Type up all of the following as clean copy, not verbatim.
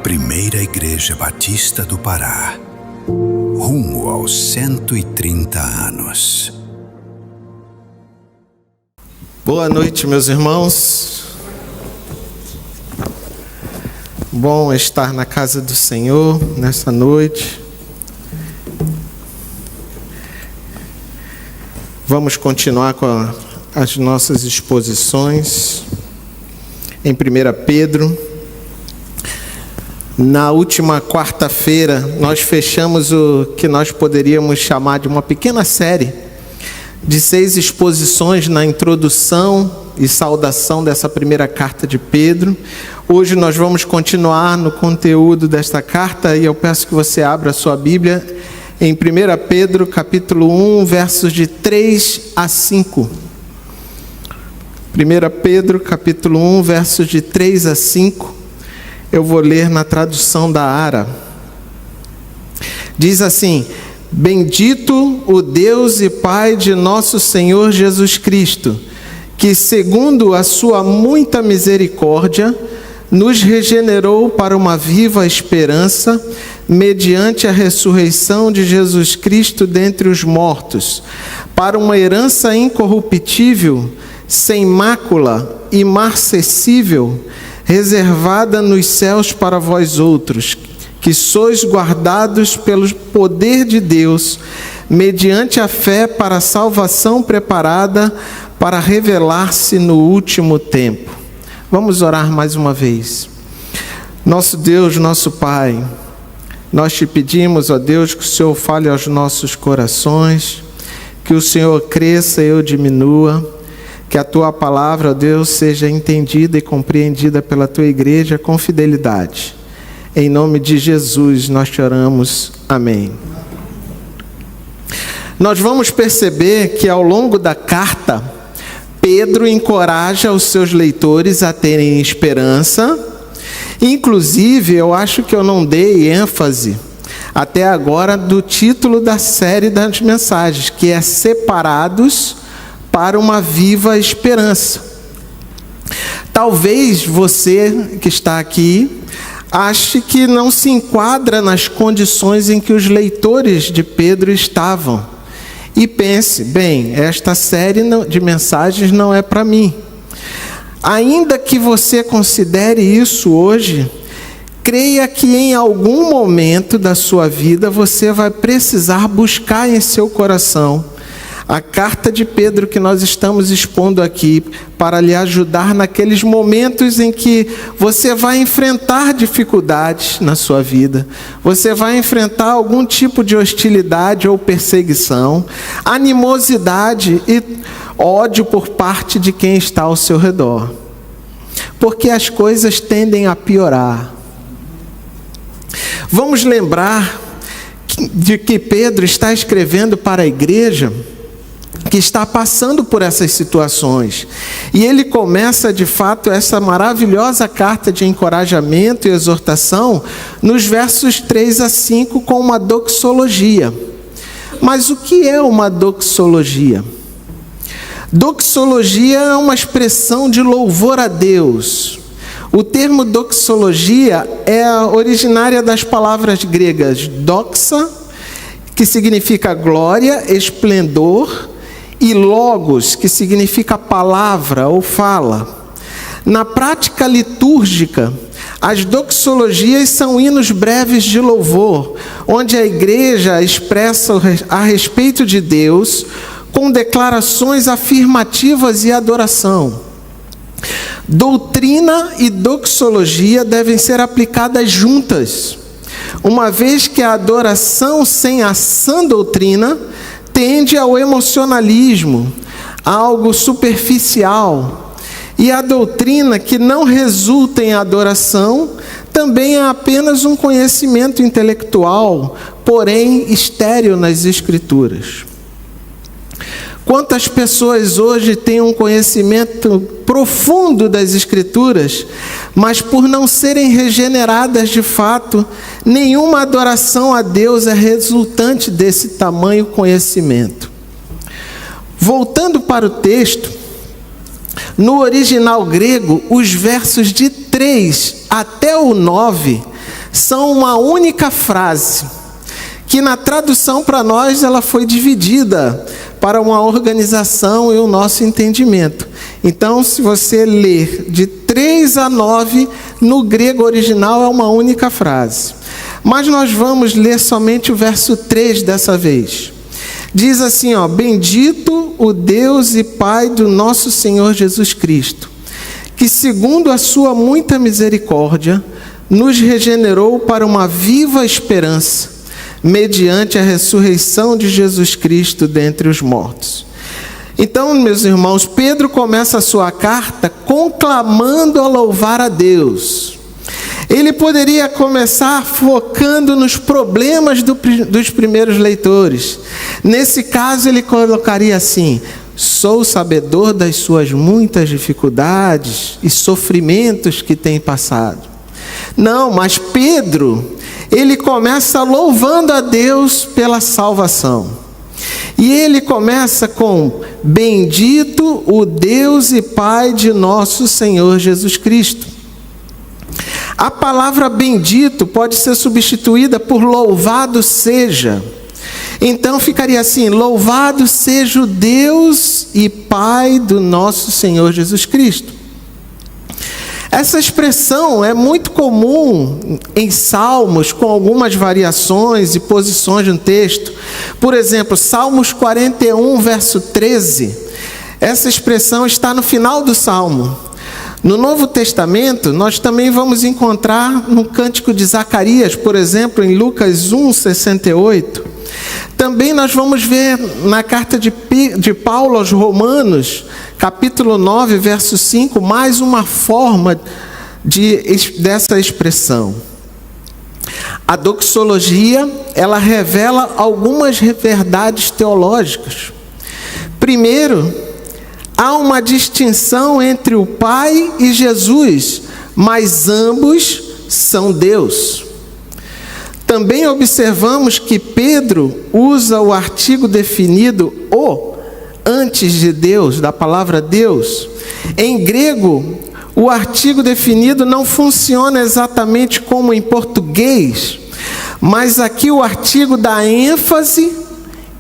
Primeira Igreja Batista do Pará, rumo aos 130 anos. Boa noite, meus irmãos. Bom estar na casa do Senhor nessa noite. Vamos continuar com as nossas exposições em 1 Pedro. Na última quarta-feira, nós fechamos o que nós poderíamos chamar de uma pequena série de 6 exposições na introdução e saudação dessa primeira carta de Pedro. Hoje nós vamos continuar no conteúdo desta carta e eu peço que você abra a sua Bíblia em 1 Pedro, capítulo 1, versos de 3 a 5. 1 Pedro, capítulo 1, versos de 3 a 5. Eu vou ler na tradução da ARA. Diz assim: Bendito o Deus e Pai de nosso Senhor Jesus Cristo, que segundo a sua muita misericórdia, nos regenerou para uma viva esperança, mediante a ressurreição de Jesus Cristo dentre os mortos, para uma herança incorruptível, sem mácula, imarcessível, reservada nos céus para vós outros, que sois guardados pelo poder de Deus, mediante a fé para a salvação preparada para revelar-se no último tempo. Vamos orar mais uma vez. Nosso Deus, nosso Pai, nós te pedimos, ó Deus, que o Senhor fale aos nossos corações, que o Senhor cresça e eu diminua, que a Tua palavra, ó Deus, seja entendida e compreendida pela Tua igreja com fidelidade. Em nome de Jesus nós te oramos. Amém. Nós vamos perceber que ao longo da carta, Pedro encoraja os seus leitores a terem esperança. Inclusive, eu acho que eu não dei ênfase até agora do título da série das mensagens, que é Separados para uma Viva Esperança. Talvez você que está aqui ache que não se enquadra nas condições em que os leitores de Pedro estavam. E pense, bem, esta série de mensagens não é para mim. Ainda que você considere isso hoje, creia que em algum momento da sua vida você vai precisar buscar em seu coração a carta de Pedro que nós estamos expondo aqui, para lhe ajudar naqueles momentos em que você vai enfrentar dificuldades na sua vida, você vai enfrentar algum tipo de hostilidade ou perseguição, animosidade e ódio por parte de quem está ao seu redor, porque as coisas tendem a piorar. Vamos lembrar de que Pedro está escrevendo para a igreja que está passando por essas situações. E ele começa, de fato, essa maravilhosa carta de encorajamento e exortação nos versos 3 a 5 com uma doxologia. Mas o que é uma doxologia? Doxologia é uma expressão de louvor a Deus. O termo doxologia é originária das palavras gregas doxa, que significa glória, esplendor, e logos, que significa palavra ou fala. Na prática litúrgica, as doxologias são hinos breves de louvor, onde a igreja expressa a respeito de Deus com declarações afirmativas e adoração. Doutrina e doxologia devem ser aplicadas juntas, uma vez que a adoração sem a sã doutrina tende ao emocionalismo, algo superficial, e a doutrina que não resulta em adoração também é apenas um conhecimento intelectual, porém estéril nas Escrituras. Quantas pessoas hoje têm um conhecimento profundo das Escrituras, mas por não serem regeneradas de fato, nenhuma adoração a Deus é resultante desse tamanho conhecimento. Voltando para o texto, no original grego, os versos de 3 até o 9 são uma única frase, que na tradução para nós ela foi dividida para uma organização e o nosso entendimento. Então, se você ler de 3 a 9, no grego original é uma única frase. Mas nós vamos ler somente o verso 3 dessa vez. Diz assim, bendito o Deus e Pai do nosso Senhor Jesus Cristo, que segundo a sua muita misericórdia, nos regenerou para uma viva esperança, mediante a ressurreição de Jesus Cristo dentre os mortos. Então, meus irmãos, Pedro começa a sua carta conclamando a louvar a Deus. Ele poderia começar focando nos problemas dos primeiros leitores. Nesse caso, ele colocaria assim: sou sabedor das suas muitas dificuldades e sofrimentos que tem passado. Não, mas Pedro, ele começa louvando a Deus pela salvação. E ele começa com: bendito o Deus e Pai de nosso Senhor Jesus Cristo. A palavra bendito pode ser substituída por louvado seja. Então ficaria assim: louvado seja o Deus e Pai do nosso Senhor Jesus Cristo. Essa expressão é muito comum em Salmos, com algumas variações e posições no texto. Por exemplo, Salmos 41, verso 13. Essa expressão está no final do Salmo. No Novo Testamento, nós também vamos encontrar no Cântico de Zacarias, por exemplo, em Lucas 1, 68. Também nós vamos ver na carta de Paulo aos Romanos, capítulo 9, verso 5, mais uma forma dessa expressão. A doxologia, ela revela algumas verdades teológicas. Primeiro, há uma distinção entre o Pai e Jesus, mas ambos são Deus. Também observamos que Pedro usa o artigo definido o antes de Deus, da palavra Deus. Em grego, o artigo definido não funciona exatamente como em português, mas aqui o artigo dá ênfase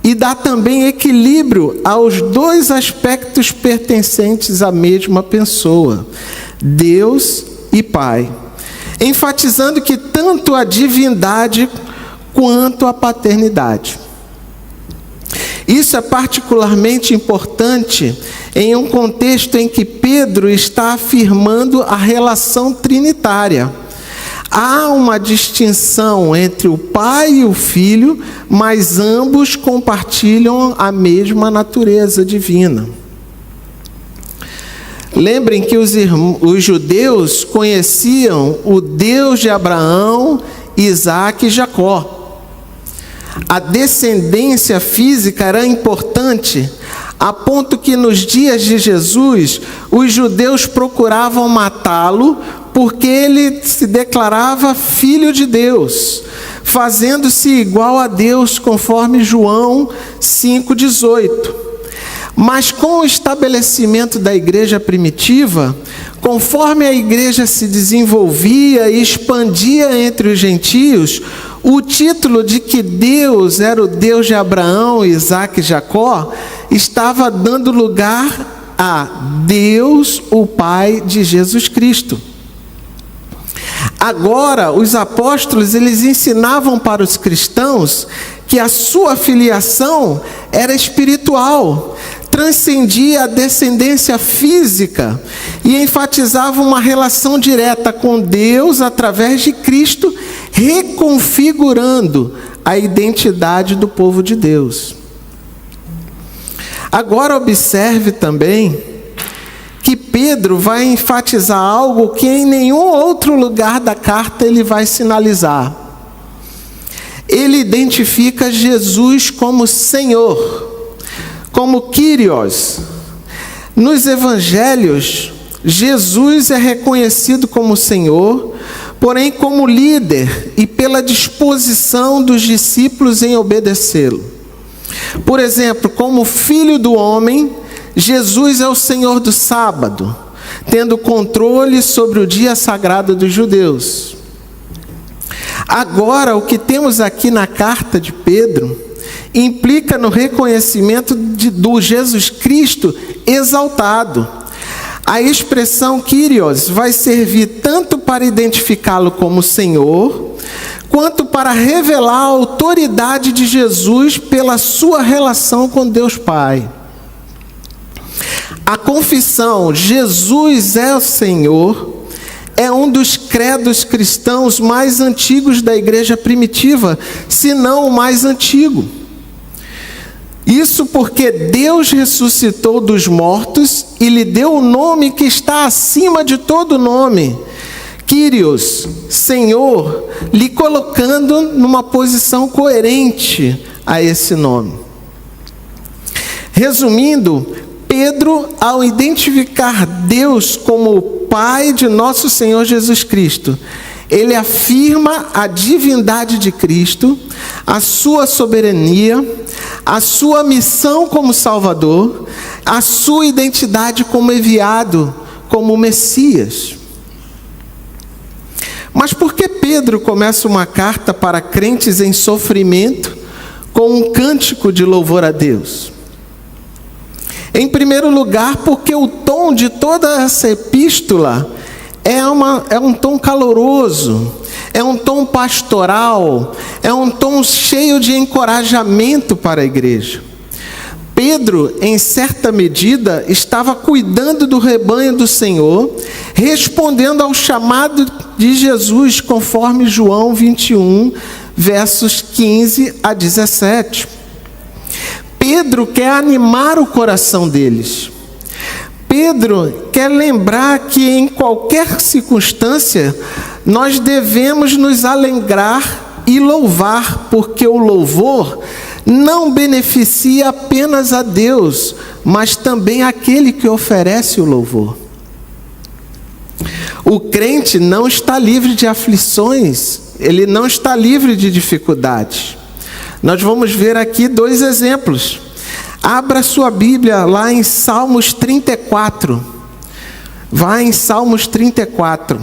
e dá também equilíbrio aos dois aspectos pertencentes à mesma pessoa, Deus e Pai, enfatizando que tanto a divindade quanto a paternidade. Isso é particularmente importante em um contexto em que Pedro está afirmando a relação trinitária. Há uma distinção entre o Pai e o Filho, mas ambos compartilham a mesma natureza divina. Lembrem que os judeus conheciam o Deus de Abraão, Isaac e Jacó. A descendência física era importante, a ponto que nos dias de Jesus, os judeus procuravam matá-lo, porque ele se declarava filho de Deus, fazendo-se igual a Deus, conforme João 5,18. Mas com o estabelecimento da igreja primitiva, conforme a igreja se desenvolvia e expandia entre os gentios, o título de que Deus era o Deus de Abraão, Isaac e Jacó, estava dando lugar a Deus, o Pai de Jesus Cristo. Agora, os apóstolos, eles ensinavam para os cristãos que a sua filiação era espiritual, transcendia a descendência física e enfatizava uma relação direta com Deus através de Cristo, reconfigurando a identidade do povo de Deus. Agora observe também que Pedro vai enfatizar algo que em nenhum outro lugar da carta ele vai sinalizar. Ele identifica Jesus como Senhor, como Kyrios. Nos evangelhos, Jesus é reconhecido como Senhor, porém como líder e pela disposição dos discípulos em obedecê-lo. Por exemplo, como Filho do Homem, Jesus é o Senhor do sábado, tendo controle sobre o dia sagrado dos judeus. Agora, o que temos aqui na carta de Pedro implica no reconhecimento do Jesus Cristo exaltado. A expressão Kyrios vai servir tanto para identificá-lo como Senhor, quanto para revelar a autoridade de Jesus pela sua relação com Deus Pai. A confissão Jesus é o Senhor é um dos credos cristãos mais antigos da igreja primitiva, se não o mais antigo. Isso porque Deus ressuscitou dos mortos e lhe deu o nome que está acima de todo nome, Kyrios, Senhor, lhe colocando numa posição coerente a esse nome. Resumindo, Pedro, ao identificar Deus como o Pai de nosso Senhor Jesus Cristo, ele afirma a divindade de Cristo, a sua soberania, a sua missão como Salvador, a sua identidade como enviado, como Messias. Mas por que Pedro começa uma carta para crentes em sofrimento com um cântico de louvor a Deus? Em primeiro lugar, porque o tom de toda essa epístola é um tom caloroso, é um tom pastoral, é um tom cheio de encorajamento para a igreja. Pedro, em certa medida, estava cuidando do rebanho do Senhor, respondendo ao chamado de Jesus, conforme João 21, versos 15 a 17. Pedro quer animar o coração deles. Pedro quer lembrar que em qualquer circunstância, nós devemos nos alegrar e louvar, porque o louvor não beneficia apenas a Deus, mas também aquele que oferece o louvor. O crente não está livre de aflições, ele não está livre de dificuldades. Nós vamos ver aqui 2 exemplos. Abra sua Bíblia lá em Salmos 34. Vá em Salmos 34.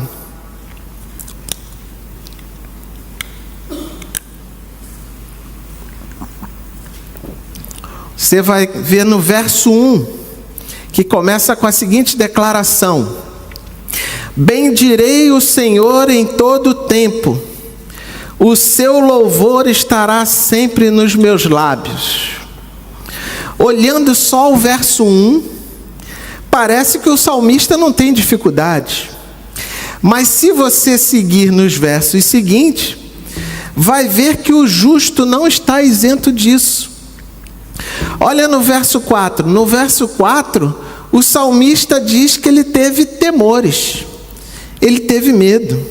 Você vai ver no verso 1, que começa com a seguinte declaração: bendirei o Senhor em todo o tempo, o seu louvor estará sempre nos meus lábios. Olhando só o verso 1, parece que o salmista não tem dificuldade. Mas se você seguir nos versos seguintes, vai ver que o justo não está isento disso. Olha no verso 4. No verso 4, o salmista diz que ele teve temores. Ele teve medo.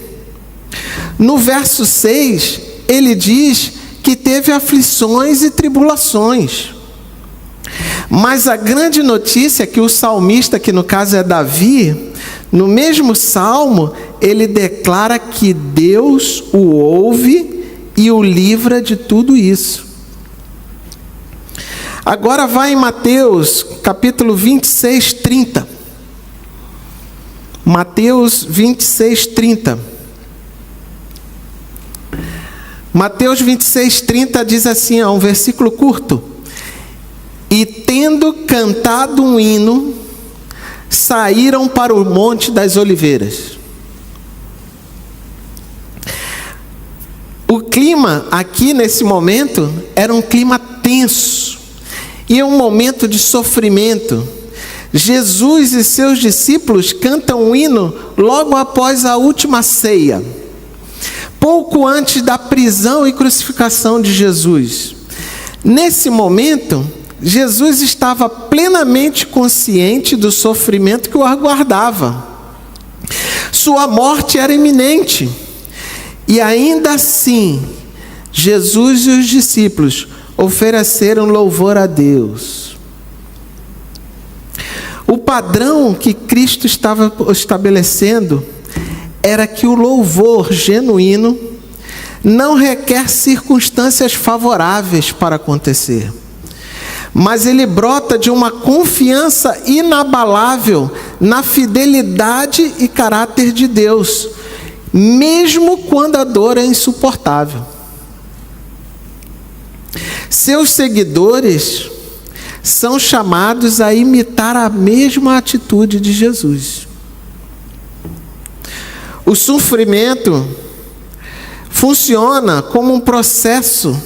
No verso 6, ele diz que teve aflições e tribulações. Mas a grande notícia é que o salmista, que no caso é Davi, no mesmo salmo, ele declara que Deus o ouve e o livra de tudo isso. Agora vai em Mateus, capítulo 26, 30. Mateus 26, 30. Mateus 26, 30 diz assim, é um versículo curto. E tendo cantado um hino, saíram para o Monte das Oliveiras. O clima aqui nesse momento era um clima tenso. E é um momento de sofrimento. Jesus e seus discípulos cantam um hino logo após a última ceia, pouco antes da prisão e crucificação de Jesus. Nesse momento, Jesus estava plenamente consciente do sofrimento que o aguardava. Sua morte era iminente. E ainda assim, Jesus e os discípulos ofereceram louvor a Deus. O padrão que Cristo estava estabelecendo era que o louvor genuíno não requer circunstâncias favoráveis para acontecer, mas ele brota de uma confiança inabalável na fidelidade e caráter de Deus, mesmo quando a dor é insuportável. Seus seguidores são chamados a imitar a mesma atitude de Jesus. O sofrimento funciona como um processo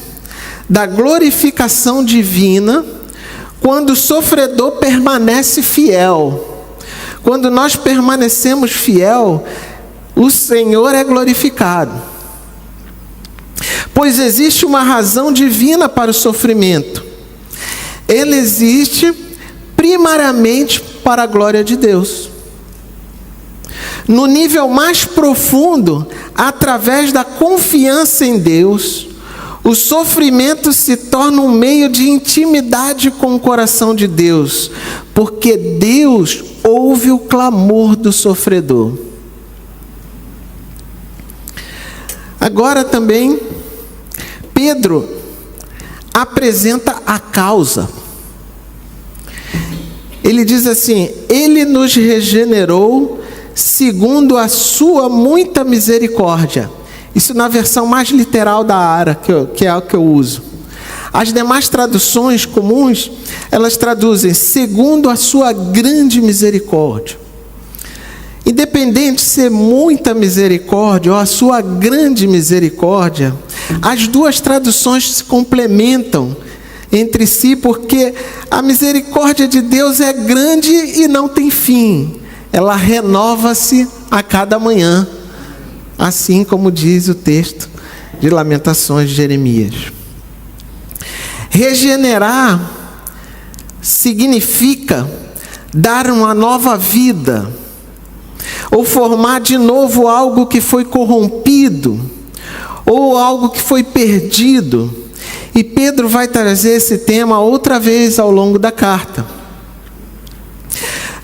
da glorificação divina quando o sofredor permanece fiel. Quando nós permanecemos fiel, o Senhor é glorificado. Pois existe uma razão divina para o sofrimento. Ele existe primariamente para a glória de Deus. No nível mais profundo, através da confiança em Deus, o sofrimento se torna um meio de intimidade com o coração de Deus, porque Deus ouve o clamor do sofredor. Agora também, Pedro apresenta a causa. Ele diz assim: Ele nos regenerou segundo a sua muita misericórdia. Isso na versão mais literal da ARA, que é a que eu uso. As demais traduções comuns, elas traduzem segundo a sua grande misericórdia. Independente de ser muita misericórdia ou a sua grande misericórdia, as duas traduções se complementam entre si, porque a misericórdia de Deus é grande e não tem fim. Ela renova-se a cada manhã, assim como diz o texto de Lamentações de Jeremias. Regenerar significa dar uma nova vida, ou formar de novo algo que foi corrompido, ou algo que foi perdido. E Pedro vai trazer esse tema outra vez ao longo da carta.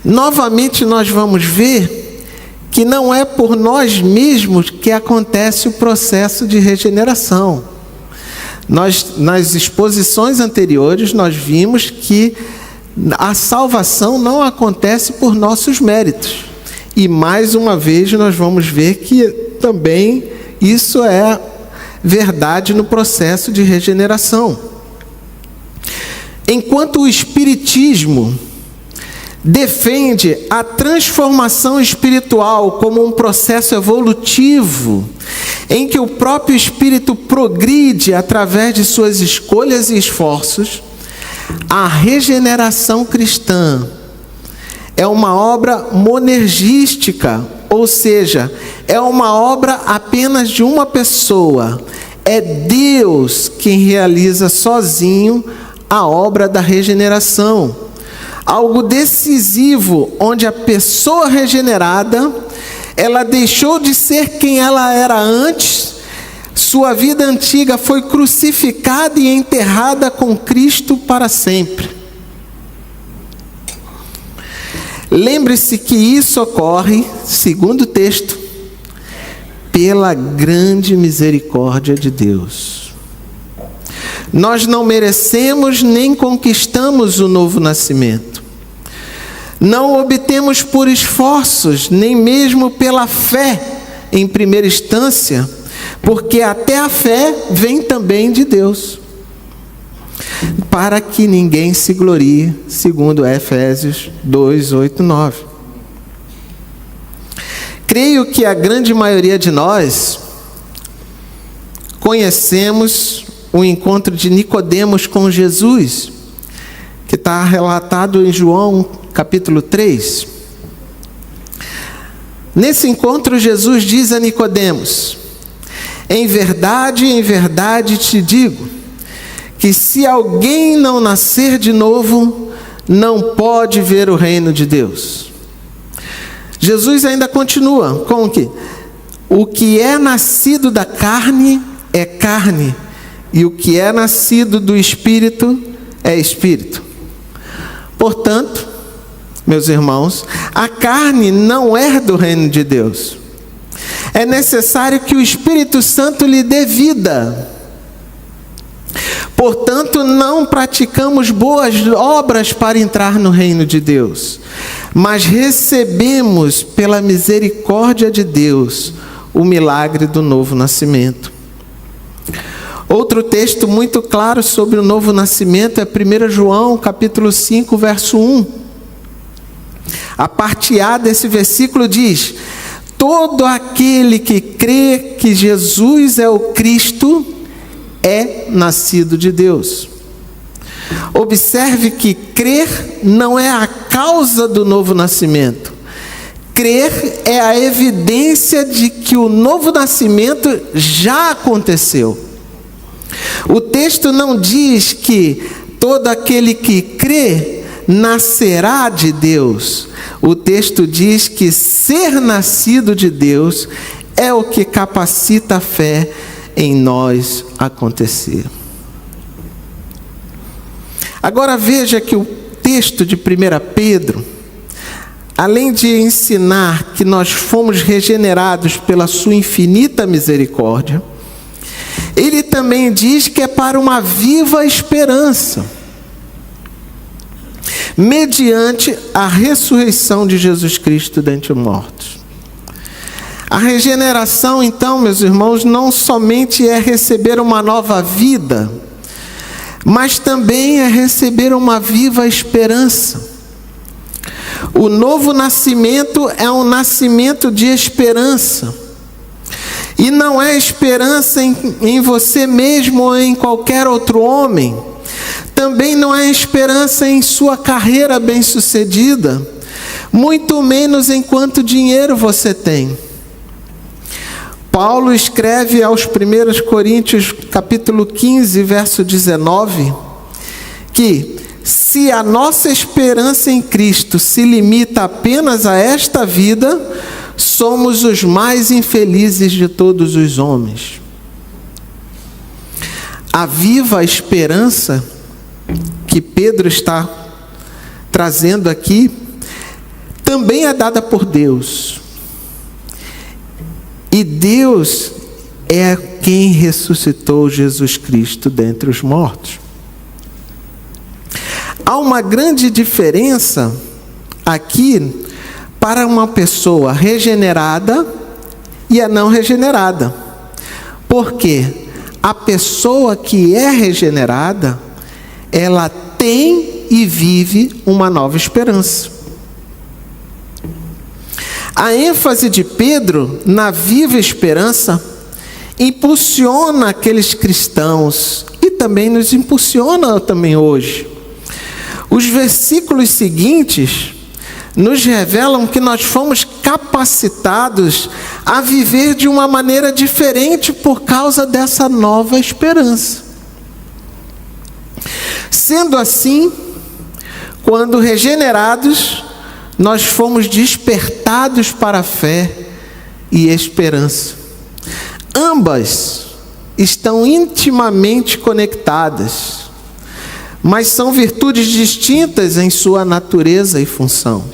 Novamente nós vamos ver que não é por nós mesmos que acontece o processo de regeneração. Nas exposições anteriores, nós vimos que a salvação não acontece por nossos méritos. E mais uma vez nós vamos ver que também isso é verdade no processo de regeneração. Enquanto o Espiritismo defende a transformação espiritual como um processo evolutivo, em que o próprio espírito progride através de suas escolhas e esforços, a regeneração cristã é uma obra monergística, ou seja, é uma obra apenas de uma pessoa. É Deus quem realiza sozinho a obra da regeneração. Algo decisivo, onde a pessoa regenerada, ela deixou de ser quem ela era antes, sua vida antiga foi crucificada e enterrada com Cristo para sempre. Lembre-se que isso ocorre, segundo o texto, pela grande misericórdia de Deus. Nós não merecemos nem conquistamos o novo nascimento. Não obtemos por esforços, nem mesmo pela fé, em primeira instância, porque até a fé vem também de Deus, para que ninguém se glorie, segundo Efésios 2, 8, 9. Creio que a grande maioria de nós conhecemos o encontro de Nicodemos com Jesus, que está relatado em João capítulo 3. Nesse encontro, Jesus diz a Nicodemos: em verdade te digo, que se alguém não nascer de novo, não pode ver o reino de Deus. Jesus ainda continua com que o que é nascido da carne é carne, e o que é nascido do Espírito é Espírito. Portanto, meus irmãos, a carne não é do reino de Deus. É necessário que o Espírito Santo lhe dê vida. Portanto, não praticamos boas obras para entrar no reino de Deus, mas recebemos pela misericórdia de Deus o milagre do novo nascimento. Outro texto muito claro sobre o novo nascimento é 1 João, capítulo 5, verso 1. A parte A desse versículo diz: todo aquele que crê que Jesus é o Cristo é nascido de Deus. Observe que crer não é a causa do novo nascimento. Crer é a evidência de que o novo nascimento já aconteceu. O texto não diz que todo aquele que crê nascerá de Deus. O texto diz que ser nascido de Deus é o que capacita a fé em nós acontecer. Agora veja que o texto de 1 Pedro, além de ensinar que nós fomos regenerados pela sua infinita misericórdia, ele também diz que é para uma viva esperança, mediante a ressurreição de Jesus Cristo dentre os mortos. A regeneração, então, meus irmãos, não somente é receber uma nova vida, mas também é receber uma viva esperança. O novo nascimento é um nascimento de esperança. E não é esperança em você mesmo ou em qualquer outro homem. Também não é esperança em sua carreira bem-sucedida, muito menos em quanto dinheiro você tem. Paulo escreve aos 1 Coríntios, capítulo 15, verso 19, que se a nossa esperança em Cristo se limita apenas a esta vida, somos os mais infelizes de todos os homens. A viva esperança que Pedro está trazendo aqui também é dada por Deus. E Deus é quem ressuscitou Jesus Cristo dentre os mortos. Há uma grande diferença aqui para uma pessoa regenerada e a não regenerada. Porque a pessoa que é regenerada, ela tem e vive uma nova esperança. A ênfase de Pedro na viva esperança impulsiona aqueles cristãos e também nos impulsiona também hoje. Os versículos seguintes nos revelam que nós fomos capacitados a viver de uma maneira diferente por causa dessa nova esperança. Sendo assim, quando regenerados, nós fomos despertados para a fé e esperança. Ambas estão intimamente conectadas, mas são virtudes distintas em sua natureza e função.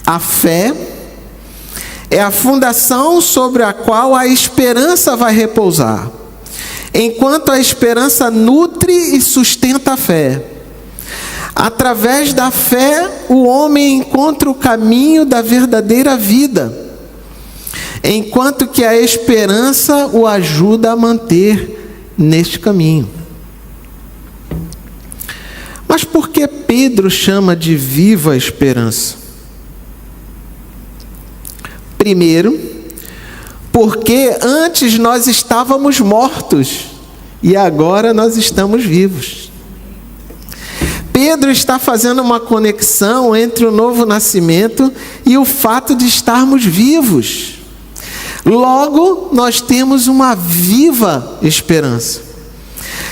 A fé é a fundação sobre a qual a esperança vai repousar, enquanto a esperança nutre e sustenta a fé. Através da fé, o homem encontra o caminho da verdadeira vida, enquanto que a esperança o ajuda a manter neste caminho. Mas por que Pedro chama de viva esperança? Primeiro, porque antes nós estávamos mortos e agora nós estamos vivos. Pedro está fazendo uma conexão entre o novo nascimento e o fato de estarmos vivos. Logo, nós temos uma viva esperança.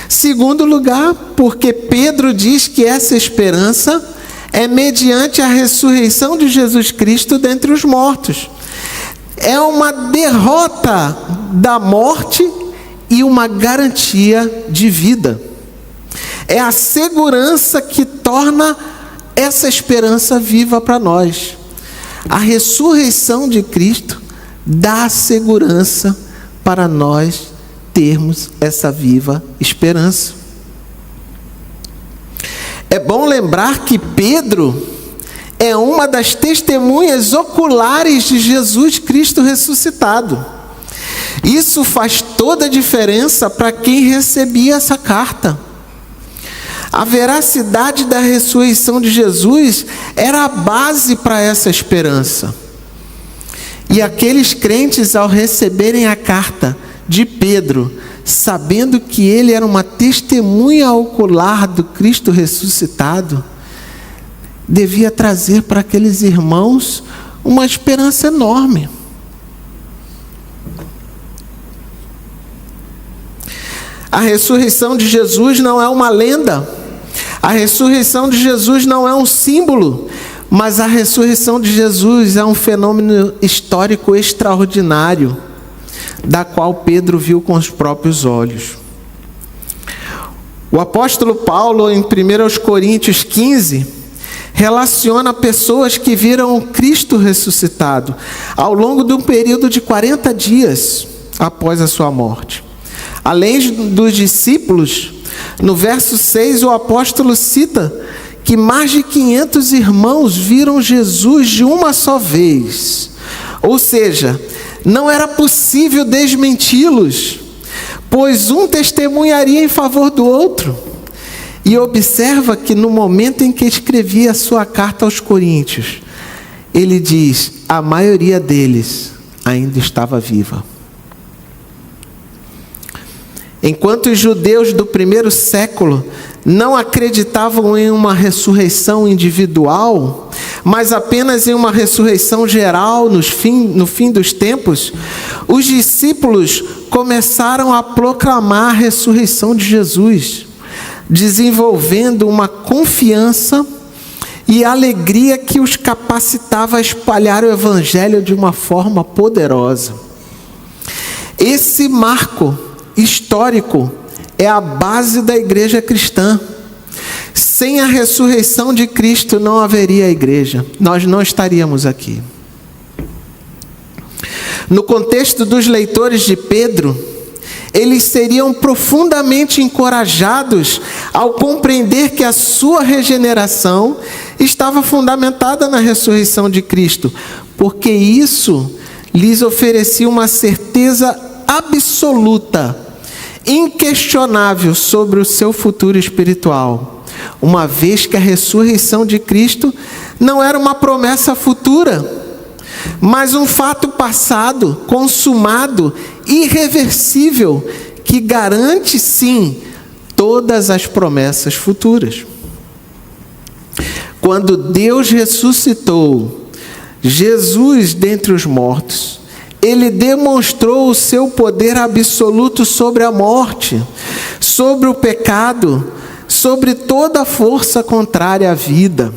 Segundo lugar, porque Pedro diz que essa esperança é mediante a ressurreição de Jesus Cristo dentre os mortos. É uma derrota da morte e uma garantia de vida. É a segurança que torna essa esperança viva para nós. A ressurreição de Cristo dá segurança para nós termos essa viva esperança. É bom lembrar que Pedro é uma das testemunhas oculares de Jesus Cristo ressuscitado. Isso faz toda a diferença para quem recebia essa carta. A veracidade da ressurreição de Jesus era a base para essa esperança. E aqueles crentes, ao receberem a carta de Pedro, sabendo que ele era uma testemunha ocular do Cristo ressuscitado, devia trazer para aqueles irmãos uma esperança enorme. A ressurreição de Jesus não é uma lenda, a ressurreição de Jesus não é um símbolo, mas a ressurreição de Jesus é um fenômeno histórico extraordinário, da qual Pedro viu com os próprios olhos. O apóstolo Paulo, em 1 Coríntios 15, relaciona pessoas que viram o Cristo ressuscitado ao longo de um período de 40 dias após a sua morte. Além dos discípulos, no verso 6 o apóstolo cita que mais de 500 irmãos viram Jesus de uma só vez. Ou seja, não era possível desmenti-los, pois um testemunharia em favor do outro. E observa que no momento em que escrevia a sua carta aos Coríntios, ele diz: a maioria deles ainda estava viva. Enquanto os judeus do primeiro século não acreditavam em uma ressurreição individual, mas apenas em uma ressurreição geral no fim dos tempos, os discípulos começaram a proclamar a ressurreição de Jesus, desenvolvendo uma confiança e alegria que os capacitava a espalhar o evangelho de uma forma poderosa. Esse marco histórico é a base da igreja cristã. Sem a ressurreição de Cristo não haveria igreja. Nós não estaríamos aqui. No contexto dos leitores de Pedro, eles seriam profundamente encorajados ao compreender que a sua regeneração estava fundamentada na ressurreição de Cristo, porque isso lhes oferecia uma certeza absoluta, inquestionável sobre o seu futuro espiritual, uma vez que a ressurreição de Cristo não era uma promessa futura, mas um fato passado, consumado, irreversível, que garante sim todas as promessas futuras. Quando Deus ressuscitou Jesus dentre os mortos, Ele demonstrou o seu poder absoluto sobre a morte, sobre o pecado, sobre toda a força contrária à vida.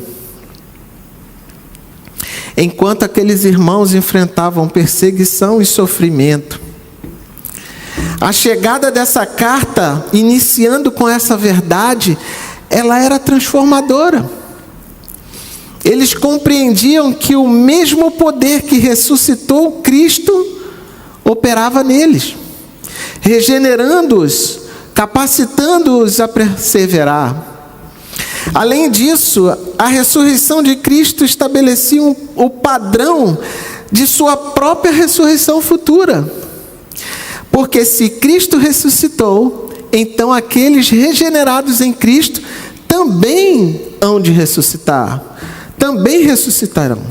Enquanto aqueles irmãos enfrentavam perseguição e sofrimento, a chegada dessa carta, iniciando com essa verdade, ela era transformadora. Eles compreendiam que o mesmo poder que ressuscitou Cristo operava neles, regenerando-os, capacitando-os a perseverar. Além disso, a ressurreição de Cristo estabelecia o padrão de sua própria ressurreição futura. Porque se Cristo ressuscitou, então aqueles regenerados em Cristo também hão de ressuscitar, também ressuscitarão.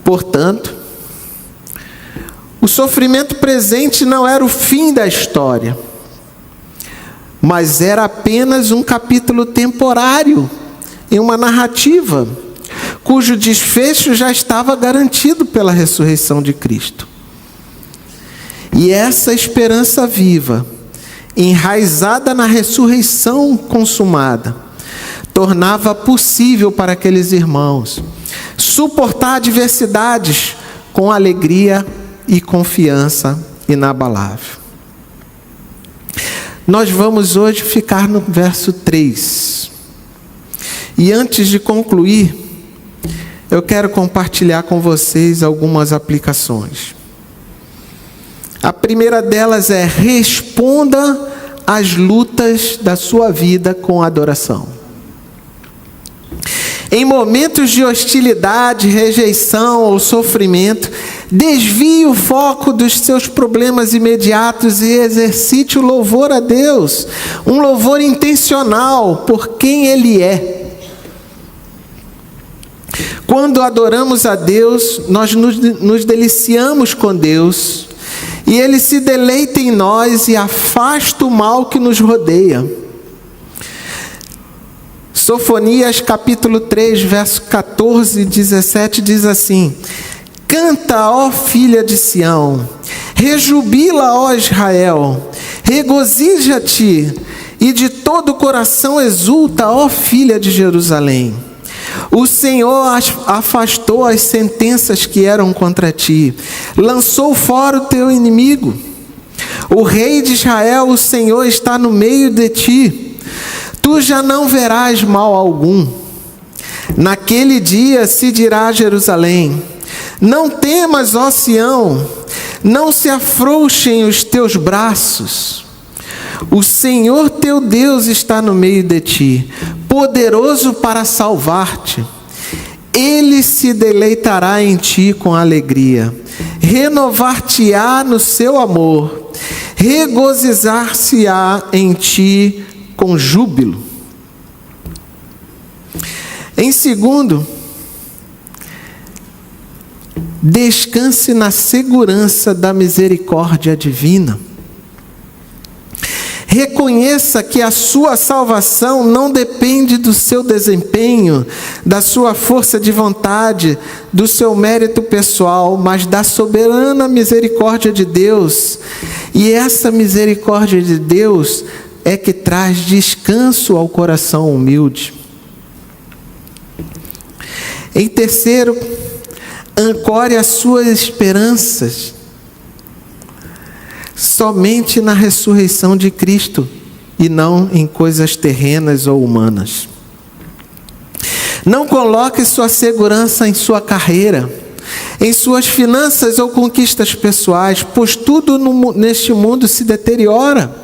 Portanto, o sofrimento presente não era o fim da história, mas era apenas um capítulo temporário em uma narrativa, cujo desfecho já estava garantido pela ressurreição de Cristo. E essa esperança viva, enraizada na ressurreição consumada, tornava possível para aqueles irmãos suportar adversidades com alegria e confiança inabalável. Nós vamos hoje ficar no verso 3. E antes de concluir, eu quero compartilhar com vocês algumas aplicações. A primeira delas é: responda às lutas da sua vida com adoração. Em momentos de hostilidade, rejeição ou sofrimento, desvie o foco dos seus problemas imediatos e exercite o louvor a Deus, um louvor intencional por quem Ele é. Quando adoramos a Deus, nós nos deliciamos com Deus, e Ele se deleita em nós e afasta o mal que nos rodeia. Sofonias capítulo 3, verso 14 e 17 diz assim: Canta, ó filha de Sião, rejubila, ó Israel, regozija-te e de todo o coração exulta, ó filha de Jerusalém. O Senhor afastou as sentenças que eram contra ti, lançou fora o teu inimigo. O Rei de Israel, o Senhor, está no meio de ti. Tu já não verás mal algum. Naquele dia se dirá a Jerusalém: Não temas, ó Sião, não se afrouxem os teus braços. O Senhor teu Deus está no meio de ti, poderoso para salvar-te. Ele se deleitará em ti com alegria, renovar-te-á no seu amor, regozijar-se-á em ti com júbilo. Em segundo, descanse na segurança da misericórdia divina. Reconheça que a sua salvação não depende do seu desempenho, da sua força de vontade, do seu mérito pessoal, mas da soberana misericórdia de Deus. E essa misericórdia de Deus é que traz descanso ao coração humilde. Em terceiro, ancore as suas esperanças somente na ressurreição de Cristo e não em coisas terrenas ou humanas. Não coloque sua segurança em sua carreira, em suas finanças ou conquistas pessoais, pois tudo neste mundo se deteriora.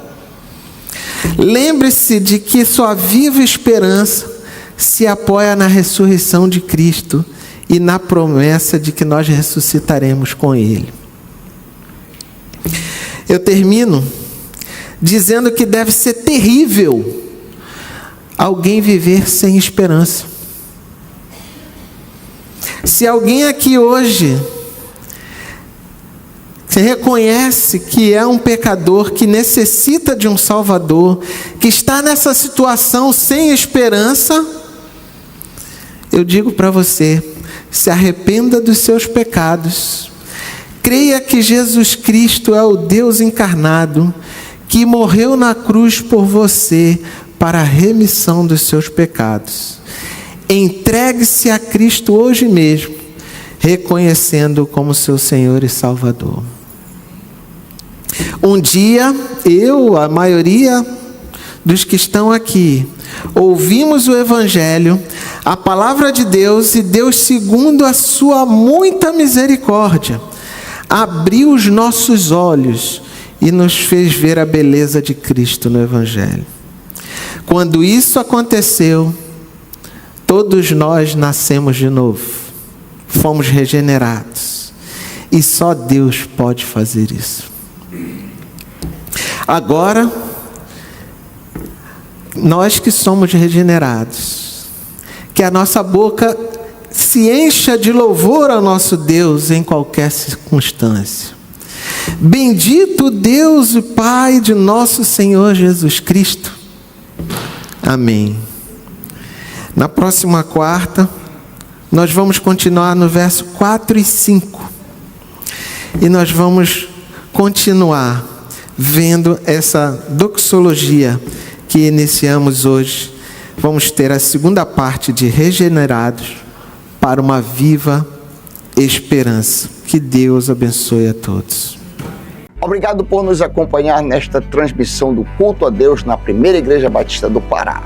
Lembre-se de que sua viva esperança se apoia na ressurreição de Cristo e na promessa de que nós ressuscitaremos com Ele. Eu termino dizendo que deve ser terrível alguém viver sem esperança. Se alguém aqui hoje se reconhece que é um pecador, que necessita de um Salvador, que está nessa situação sem esperança, eu digo para você, se arrependa dos seus pecados. Creia que Jesus Cristo é o Deus encarnado, que morreu na cruz por você para a remissão dos seus pecados. Entregue-se a Cristo hoje mesmo, reconhecendo-o como seu Senhor e Salvador. Um dia, a maioria dos que estão aqui, ouvimos o Evangelho, a palavra de Deus, e Deus, segundo a sua muita misericórdia, abriu os nossos olhos e nos fez ver a beleza de Cristo no Evangelho. Quando isso aconteceu, todos nós nascemos de novo, fomos regenerados, e só Deus pode fazer isso. Agora, nós que somos regenerados, que a nossa boca se encha de louvor ao nosso Deus em qualquer circunstância. Bendito Deus e Pai de nosso Senhor Jesus Cristo. Amém. Na próxima quarta, nós vamos continuar no verso 4 e 5. E nós vamos continuar vendo essa doxologia que iniciamos hoje. Vamos ter a segunda parte de regenerados para uma viva esperança. Que Deus abençoe a todos. Obrigado por nos acompanhar nesta transmissão do culto a Deus na Primeira Igreja Batista do Pará.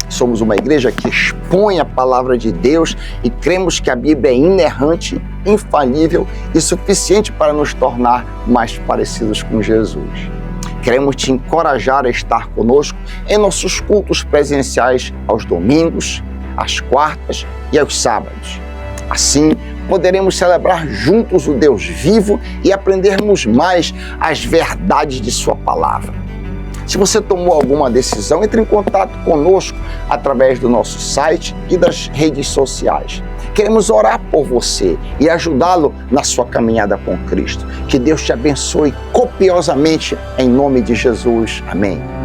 Somos uma igreja que expõe a palavra de Deus e cremos que a Bíblia é inerrante, infalível e suficiente para nos tornar mais parecidos com Jesus. Queremos te encorajar a estar conosco em nossos cultos presenciais aos domingos, às quartas e aos sábados. Assim, poderemos celebrar juntos o Deus vivo e aprendermos mais as verdades de sua palavra. Se você tomou alguma decisão, entre em contato conosco através do nosso site e das redes sociais. Queremos orar por você e ajudá-lo na sua caminhada com Cristo. Que Deus te abençoe copiosamente em nome de Jesus. Amém.